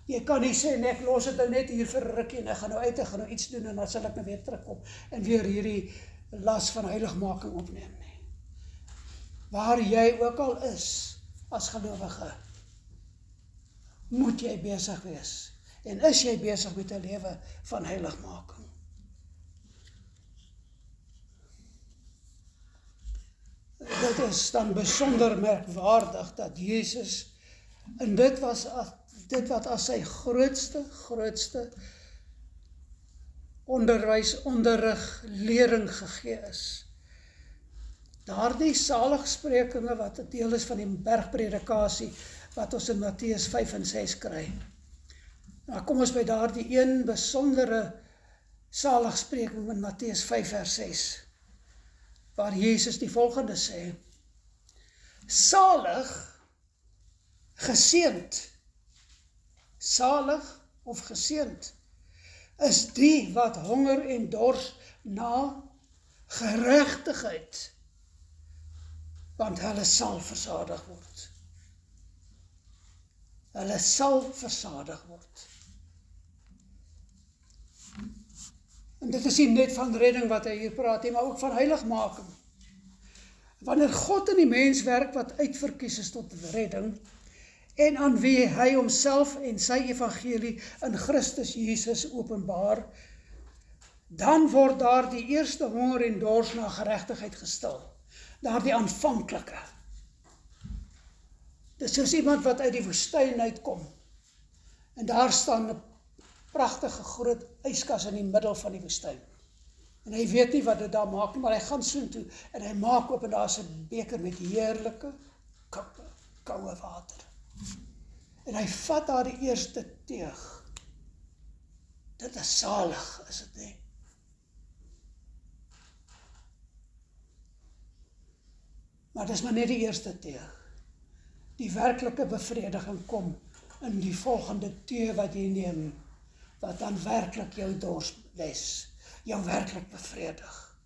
Speaker 1: Jy kan nie sê, ek los het nou net hier vir 'n rukkie en ek gaan nou uit, ek gaan nou iets doen en dan sal ek nou weer terugkom en weer hierdie las van heiligmaking opneem nie. Waar jy ook al is as gelowige, moet jy besig wees en is jy besig met 'n lewe van heiligmaking. Dit is dan besonder merkwaardig dat Jesus, en dit wat as sy grootste onderrig, lering gegee is. Daardie saligsprekinge wat 'n deel is van die bergpredikasie wat ons in Matteus 5 en 6 kry. Nou kom ons by daardie een besondere saligspreking in Matteus 5 vers 6. Waar Jesus die volgende sê: salig, geseënd, salig of geseënd is die wat honger en dors na geregtigheid, want hulle sal versadig word. Hulle sal versadig word. En dit is nie net van redding wat hy hier praat nie, maar ook van heiligmaking. Wanneer God in die mens werk wat uitverkies is tot redding, en aan wie hy homself en sy evangelie in Christus Jesus openbaar, dan word daar die eerste honger en dors na geregtigheid gestil. Daar die aanvanklike. Dit is soos iemand wat uit die woestyn uitkom, en daar staan 'n pragtige groot yskas in die middel van die woestyn. En hy weet nie wat dit daar maak nie, maar hy gaan soontoe en hy maak oop en daar is 'n beker met heerlike, koue water. En hy vat daar die eerste teug. Dit is salig, is dit nie? Maar dit is maar net die eerste teug. Die werklike bevrediging kom in die volgende teug wat jy neem, wat dan werklik jou dors les, jou werklik bevredig.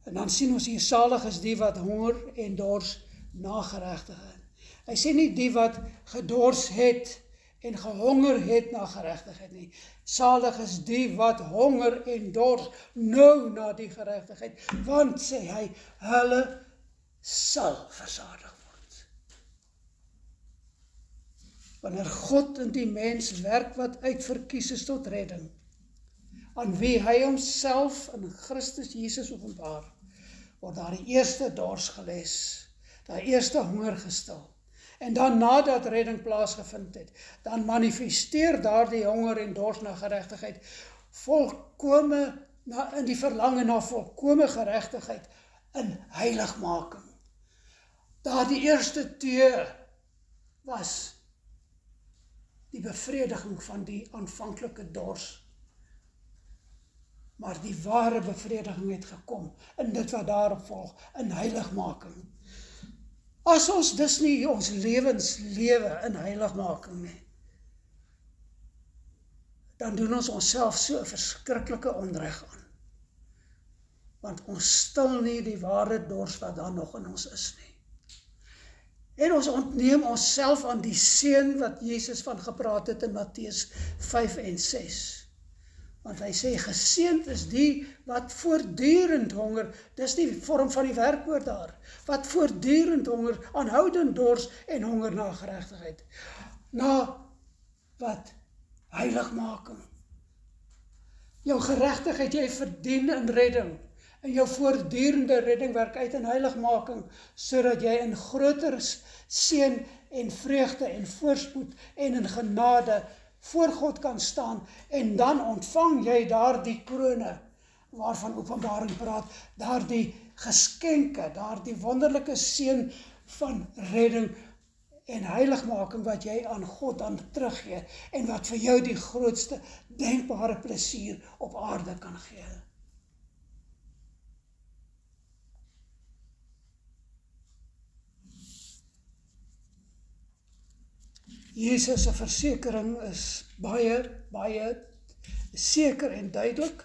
Speaker 1: En dan sien ons hier, salig is die wat honger en dors na geregtigheid. Hy sê nie die wat gedors het en gehonger het na geregtigheid nie. Salig is die wat honger en dors nou na die geregtigheid, want sê hy, hulle sal versadig word. Wanneer God in die mens werk wat uitverkies is tot redding, aan wie hy homself in Christus Jesus openbaar, word daar die eerste dors geles, daar eerste honger gestil. En dan nadat redding plaasgevind het, dan manifesteer daar die honger en dors na geregtigheid, volkome in die verlange na volkome geregtigheid in heiligmaking. Daar die eerste teug was die bevrediging van die aanvanklike dors. Maar die ware bevrediging het gekom in dit wat daarop volg, in heiligmaking. As ons dus nie ons lewens lewe in heiligmaking nie, dan doen ons onsself so 'n verskriklike onreg aan. want ons stil nie die ware dors wat daar nog in ons is nie. En ons ontneem onsself aan die seën wat Jesus van gepraat het in Matteus 5 en 6. Want hy sê, geseënd is die wat voortdurend honger, dis die vorm van die werkwoord daar, wat voortdurend honger, aanhoudend dors en honger na geregtigheid. Na wat? Heiligmaking. Jou geregtigheid, jy verdien in redding, en jou voortdurende redding werk uit in heiligmaking, sodat jy in groter seën en vreugde en voorspoed en in genade voor God kan staan, en dan ontvang jy daardie krone, waarvan Openbaring praat, daardie geskenke, daardie wonderlike seën van redding en heiligmaking wat jy aan God dan teruggee, en wat vir jou die grootste denkbare plesier op aarde kan gee. Jesus se versekering is baie seker en duidelik.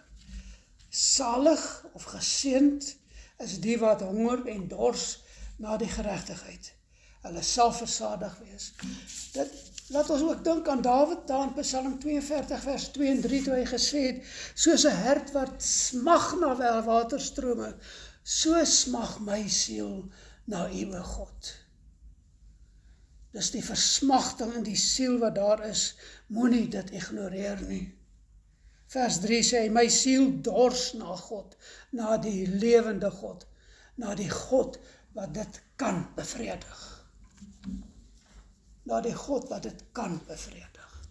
Speaker 1: Salig of geseënd is die wat honger en dors na die geregtigheid. Hulle sal versadig wees. Dit laat ons ook dink aan Dawid daar in Psalm 42 vers 2 en 3 toe hy gesê het, soos 'n hert wat smag na waterstrome, so smag my siel na U, o God. Dis die versmagting in die siel wat daar is, moenie dit ignoreer nie. Vers 3 sê, my siel dors na God, na die lewende God, na die God wat dit kan bevredig. Na die God wat dit kan bevredig.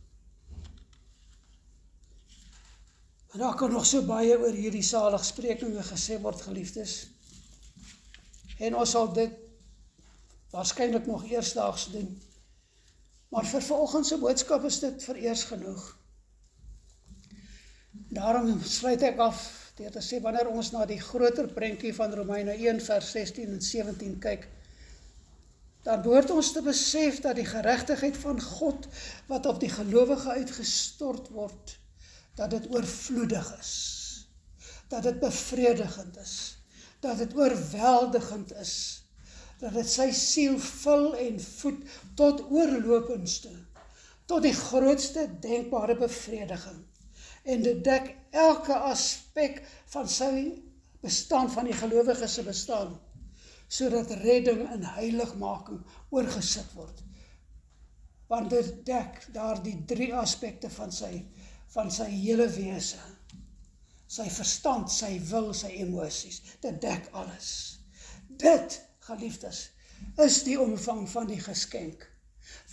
Speaker 1: En daar kan nog so baie oor hierdie saligsprekinge gesê word, geliefdes. En ons sal dit waarskynlik nog eersdaags doen. Maar vir vanoggend se boodskap is dit vereers genoeg. Daarom sluit ek af deur te sê, wanneer ons na die groter prentjie van Romeine 1 vers 16 en 17 kyk, dan behoort ons te besef dat die geregtigheid van God, wat op die gelowige uitgestort word, dat dit oorvloedig is, dat dit bevredigend is, dat dit oorweldigend is, dat dit sy siel vul en voed tot oorlopendste, tot die grootste denkbare bevrediging. En dit dek elke aspek van sy bestaan, van die gelowige se bestaan, sodat redding en heiligmaking oorgesit word. Want dit dek daar die 3 aspekte van sy hele wese. Sy verstand, sy wil, sy emosies. Dit dek alles. Dit, geliefdes, is die omvang van die geskenk.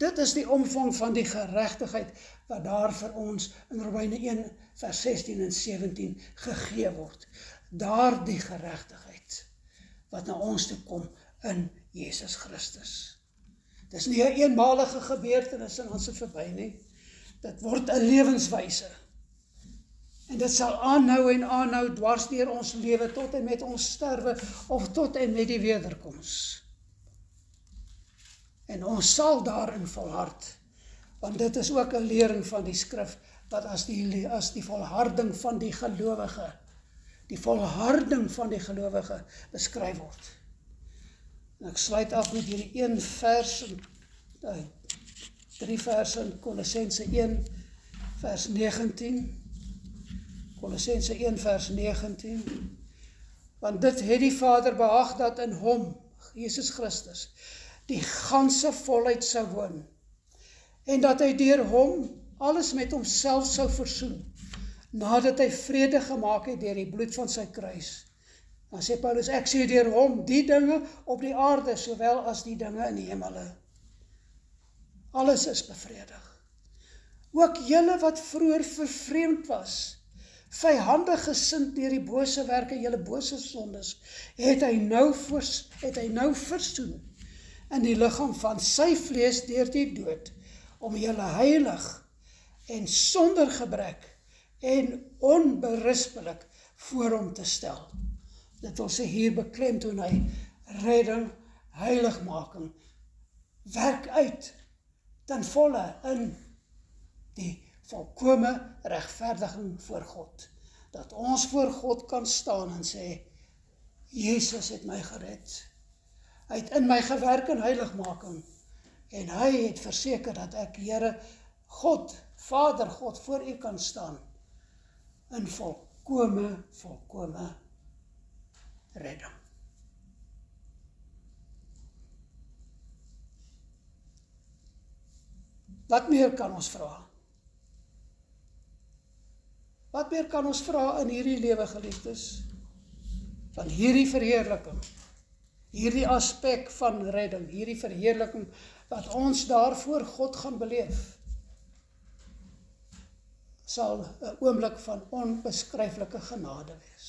Speaker 1: Dit is die omvang van die geregtigheid wat daar vir ons in Romeine 1 vers 16 en 17 gegee word. Daar die geregtigheid wat na ons toe kom in Jesus Christus. Dit is nie 'n eenmalige gebeurtenis en ons het verby nie. Dit word 'n lewenswyse. En dit sal aanhou dwars deur ons lewe tot en met ons sterwe of tot en met die wederkoms. En ons sal daarin volhard, want dit is ook 'n lering van die skrif, wat as die volharding van die gelowige beskryf word. En ek sluit af met hierdie 1 vers, 3 verse in Kolossense 1 vers 19. Kolossense 1 vers 19. Want dit het die Vader behaag dat in hom, Jesus Christus, die ganse volheid sou woon, en dat hy deur hom alles met homself sou versoen, nadat hy vrede gemaak het deur die bloed van sy kruis. Dan sê Paulus, ek sê deur hom die dinge op die aarde, sowel as die dinge in die hemele. Alles is bevredig. Ook julle wat vroeër vervreemd was, vyhandig gesind deur die bose werke, julle bose sondes, het hy nou versoen in die liggaam van sy vlees deur die dood, om julle heilig en sonder gebrek en onberispelik voor hom te stel. Dit wil sê hier beklemtoon hy redding, heiligmaking, werk uit ten volle in die volkome regverdiging voor God. Dat ons voor God kan staan en sê, Jesus het my gered. Hy het in my gewerk in heiligmaking. En hy het verseker dat ek, Here God, Vader God, voor u kan staan. In volkome redding. Wat meer kan ons vra? Wat meer kan ons vra in hierdie lewe, geliefdes? Van hierdie verheerliking, hierdie aspek van redding, hierdie verheerliking wat ons daarvoor God gaan beleef, sal 'n oomblik van onbeskryflike genade wees.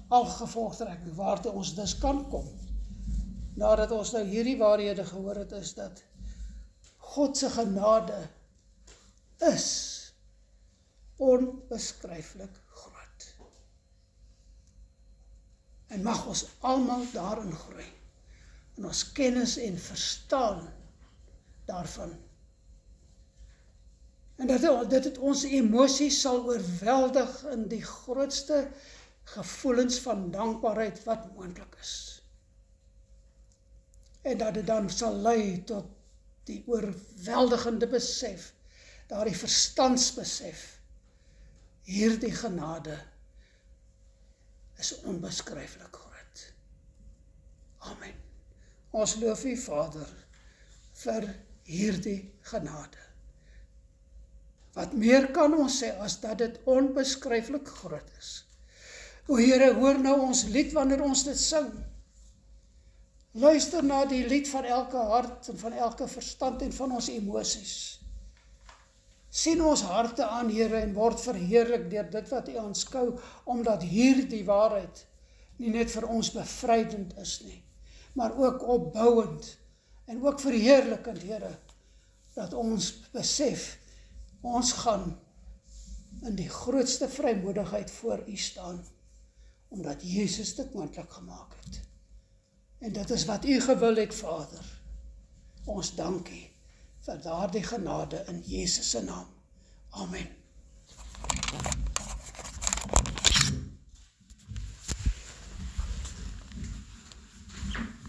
Speaker 1: Algevolgtrekking waartoe ons dus kan kom, nadat ons nou hierdie waarhede gehoor het, is dat God se genade is onbeskryflik groot. En mag ons almal daarin groei, in ons kennis en verstaan daarvan. En dat dit ons emosies sal oorweldig in die grootste gevoelens van dankbaarheid wat moontlik is. En dat dit dan sal lei tot die oorweldigende besef, daardie verstandsbesef, hierdie genade is onbeskryflik groot. Amen. Ons loof u, Vader, vir hierdie genade. Wat meer kan ons sê as dat dit onbeskryflik groot is? O Here, hoor nou ons lied wanneer ons dit sing. Luister na die lied van elke hart en van elke verstand en van ons emosies. Sien ons harte aan, Here, en word verheerlik deur dit wat u aanskou, omdat hierdie waarheid nie net vir ons bevrydend is nie, maar ook opbouend en ook verheerlikend, Here, dat ons besef, ons gaan in die grootste vrymoedigheid voor u staan, omdat Jesus dit moontlik gemaak het. En dit is wat u gewil het, Vader. Ons dank u vir daardie genade in Jesus se naam. Amen.